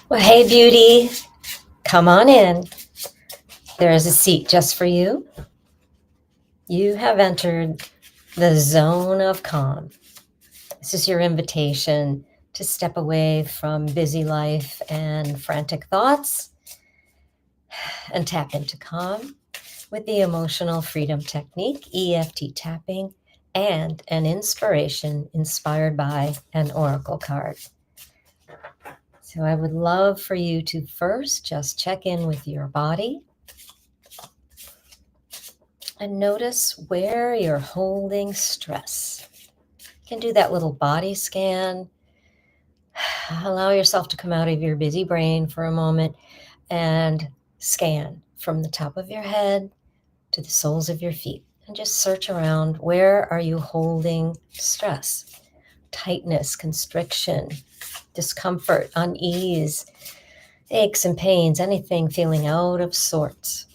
Well, hey, beauty, come on in. There is a seat just for you. You have entered the zone of calm. This is your invitation to step away from busy life and frantic thoughts and tap into calm with the emotional freedom technique, EFT tapping, and an inspiration inspired by an oracle card. So I would love for you to first just check in with your body and notice where you're holding stress. You can do that little body scan. Allow yourself to come out of your busy brain for a moment and scan from the top of your head to the soles of your feet. And just search around, where are you holding stress? Tightness, constriction, discomfort, unease, aches and pains, anything feeling out of sorts.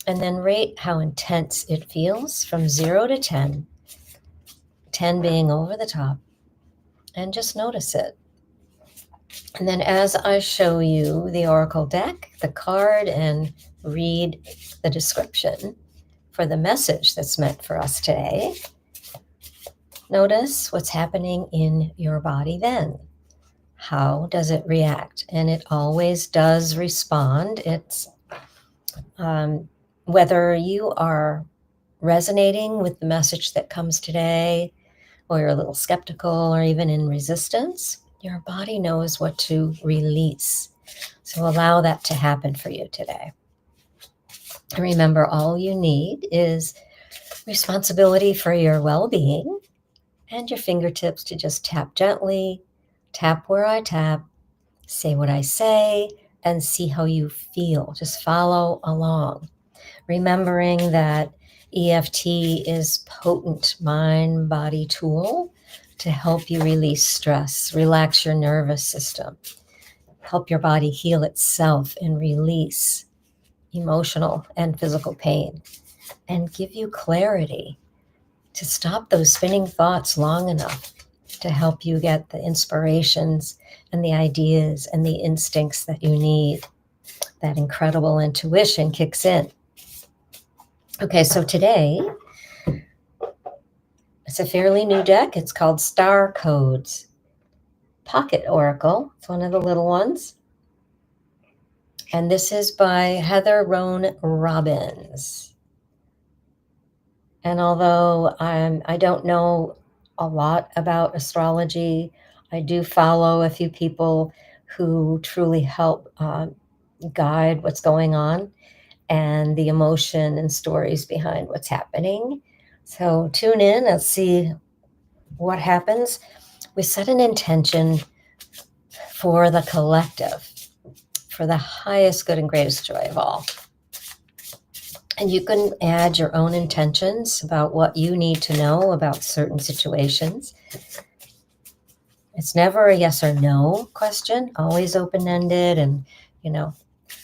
And then rate how intense it feels from 0 to 10, 10 being over the top, and just notice it. And then as I show you the oracle deck, the card, and read the description for the message that's meant for us today, notice what's happening in your body then. How does it react? And it always does respond. It's whether you are resonating with the message that comes today, or you're a little skeptical or even in resistance, your body knows what to release. So allow that to happen for you today. And remember, all you need is responsibility for your well-being and your fingertips to just tap gently, tap where I tap, say what I say, and see how you feel. Just follow along. Remembering that EFT is potent mind-body tool to help you release stress, relax your nervous system, help your body heal itself and release emotional and physical pain, and give you clarity to stop those spinning thoughts long enough to help you get the inspirations and the ideas and the instincts that you need. That incredible intuition kicks in. Okay, so today, it's a fairly new deck. It's called STARCODES Pocket Oracle. It's one of the little ones. And this is by Heather Roan Robbins. And although I don't know a lot about astrology, I do follow a few people who truly help guide what's going on and the emotion and stories behind what's happening. So tune in and see what happens. We set an intention for the collective, for the highest good and greatest joy of all. And you can add your own intentions about what you need to know about certain situations. It's never a yes or no question, always open-ended, and,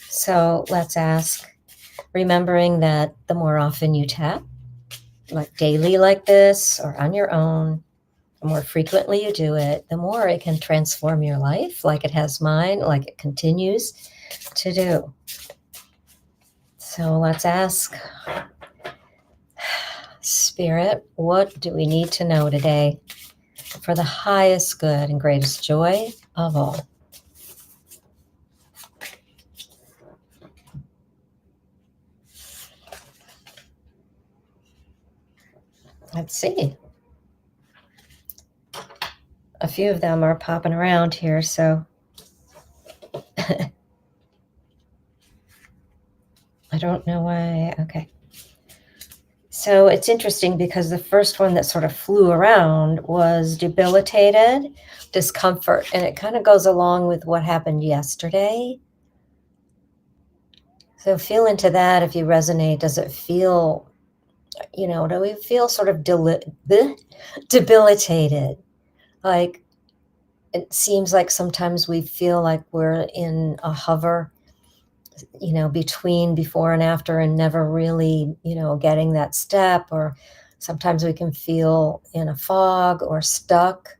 so let's ask, remembering that the more often you tap, like daily like this or on your own, the more frequently you do it, the more it can transform your life, like it has mine, like it continues to do. So let's ask, Spirit, what do we need to know today for the highest good and greatest joy of all? Let's see. A few of them are popping around here, so I don't know why. Okay. So it's interesting because the first one that sort of flew around was debilitated, discomfort, and it kind of goes along with what happened yesterday. So feel into that if you resonate. Does it feel, do we feel sort of debilitated? Like it seems like sometimes we feel like we're in a hover, between before and after, and never really, getting that step. Or sometimes we can feel in a fog or stuck.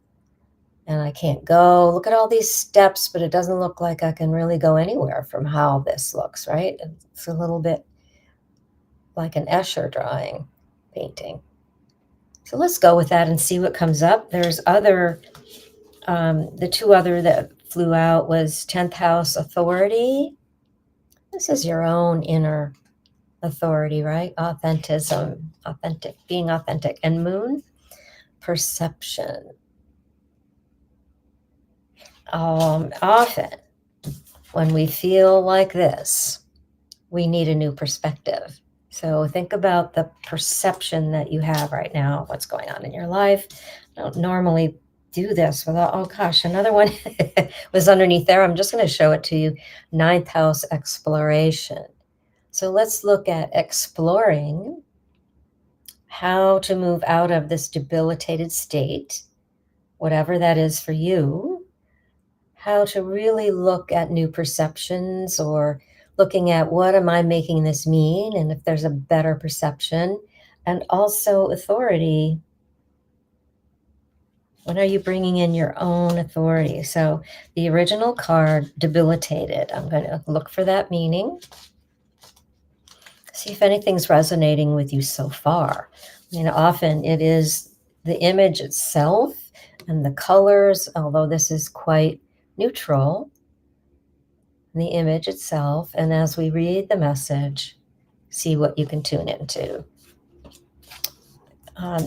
and I can't go. Look at all these steps, but it doesn't look like I can really go anywhere from how this looks, right? It's a little bit like an Escher drawing, painting. So let's go with that and see what comes up. There's other, the two other that flew out was 10th house authority. This is your own inner authority, right? Authentism, authentic, being authentic. And moon, perception. Often when we feel like this, we need a new perspective. So think about the perception that you have right now, what's going on in your life. I don't normally do this without, oh gosh, another one was underneath there. I'm just going to show it to you. 9th house exploration. So let's look at exploring how to move out of this debilitated state, whatever that is for you, how to really look at new perceptions, or looking at what am I making this mean, and if there's a better perception. And also authority. When are you bringing in your own authority? So the original card, debilitated. I'm going to look for that meaning. See if anything's resonating with you so far. I mean, often it is the image itself and the colors, although this is quite neutral, the image itself. And as we read the message, see what you can tune into. All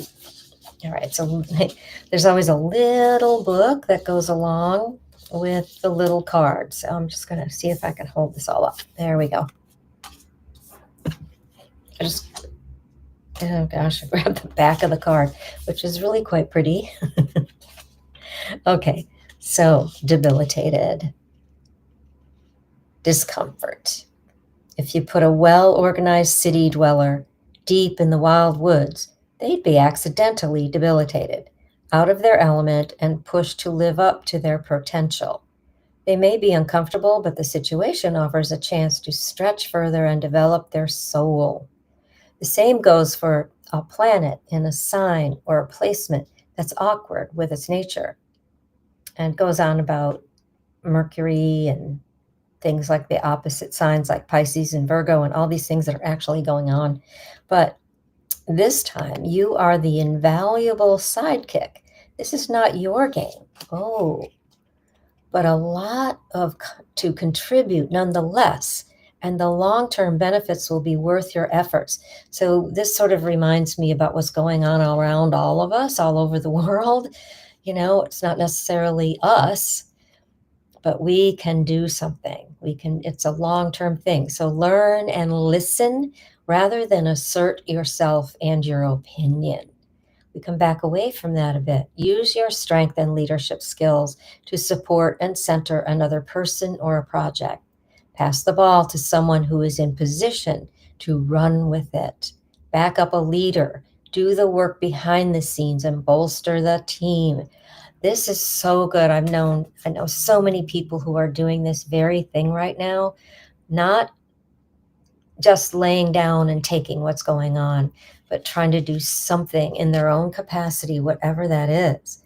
right, so there's always a little book that goes along with the little cards. So I'm just going to see if I can hold this all up. There we go. Oh gosh, I grabbed the back of the card, which is really quite pretty. Okay, so debilitated. Discomfort. If you put a well-organized city dweller deep in the wild woods, they'd be accidentally debilitated, out of their element, and pushed to live up to their potential. They may be uncomfortable, but the situation offers a chance to stretch further and develop their soul. The same goes for a planet in a sign or a placement that's awkward with its nature. And goes on about Mercury and things like the opposite signs like Pisces and Virgo and all these things that are actually going on. But this time you are the invaluable sidekick. This is not your game. Oh, but a lot to contribute nonetheless. And the long-term benefits will be worth your efforts. So this sort of reminds me about what's going on around all of us, all over the world. You know, it's not necessarily us, but we can do something. It's a long-term thing. So learn and listen rather than assert yourself and your opinion. We come back away from that a bit. Use your strength and leadership skills to support and center another person or a project. Pass the ball to someone who is in position to run with it. Back up a leader. Do the work behind the scenes and bolster the team. This is so good. I know so many people who are doing this very thing right now, not just laying down and taking what's going on, but trying to do something in their own capacity, whatever that is.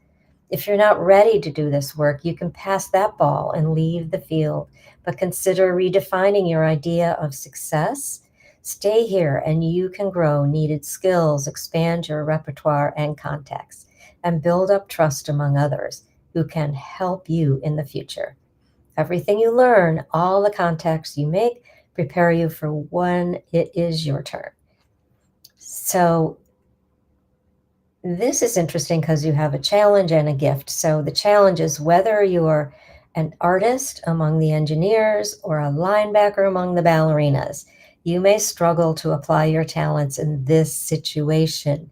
If you're not ready to do this work, you can pass that ball and leave the field, but consider redefining your idea of success. Stay here and you can grow needed skills, expand your repertoire and contacts, and build up trust among others who can help you in the future. Everything you learn, all the contacts you make, prepare you for when it is your turn. So this is interesting because you have a challenge and a gift. So the challenge is whether you're an artist among the engineers or a linebacker among the ballerinas, you may struggle to apply your talents in this situation.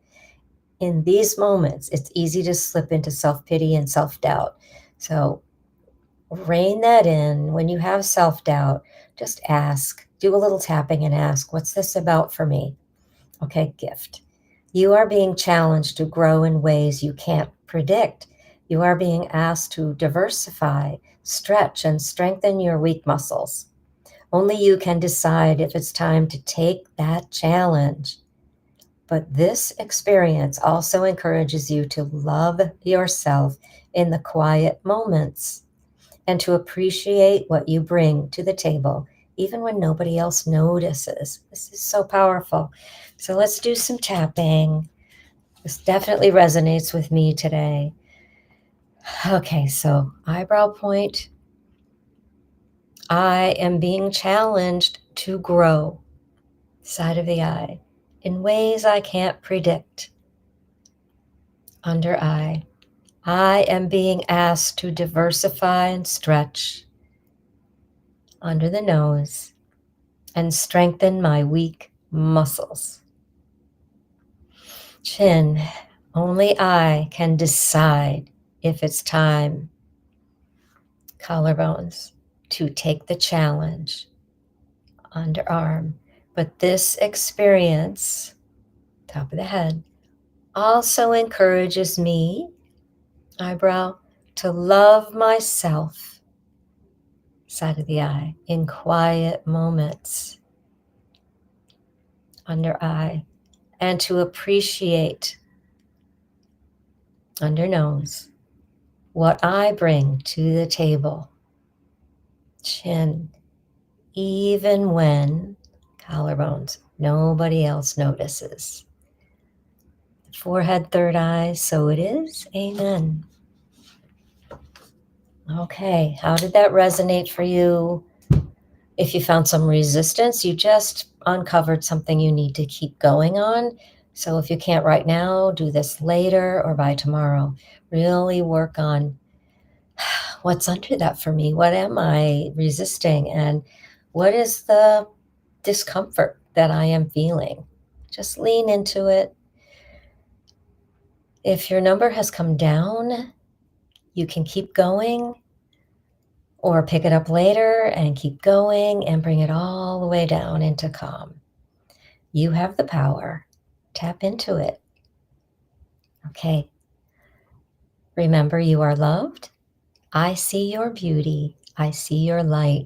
In these moments, it's easy to slip into self-pity and self-doubt. So rein that in. When you have self-doubt, just ask, do a little tapping and ask, what's this about for me? Okay, gift. You are being challenged to grow in ways you can't predict. You are being asked to diversify, stretch, and strengthen your weak muscles. Only you can decide if it's time to take that challenge. But this experience also encourages you to love yourself in the quiet moments and to appreciate what you bring to the table, even when nobody else notices. This is so powerful. So let's do some tapping. This definitely resonates with me today. Okay, so eyebrow point. I am being challenged to grow. Side of the eye in ways I can't predict. Under eye. I am being asked to diversify and stretch. Under the nose. And strengthen my weak muscles. Chin. Only I can decide if it's time. Collarbones. To take the challenge. Underarm. But this experience, top of the head, also encourages me, eyebrow, to love myself, side of the eye, in quiet moments, under eye, and to appreciate, under nose, what I bring to the table, chin, even when, collarbones, nobody else notices. Forehead, third eye, so it is. Amen. Okay, how did that resonate for you? If you found some resistance, you just uncovered something you need to keep going on. So if you can't right now, do this later or by tomorrow. Really work on what's under that for me. What am I resisting? And what is the discomfort that I am feeling? Just lean into it. If your number has come down, you can keep going or pick it up later and keep going and bring it all the way down into calm. You have the power. Tap into it. Okay. Remember, you are loved. I see your beauty. I see your light.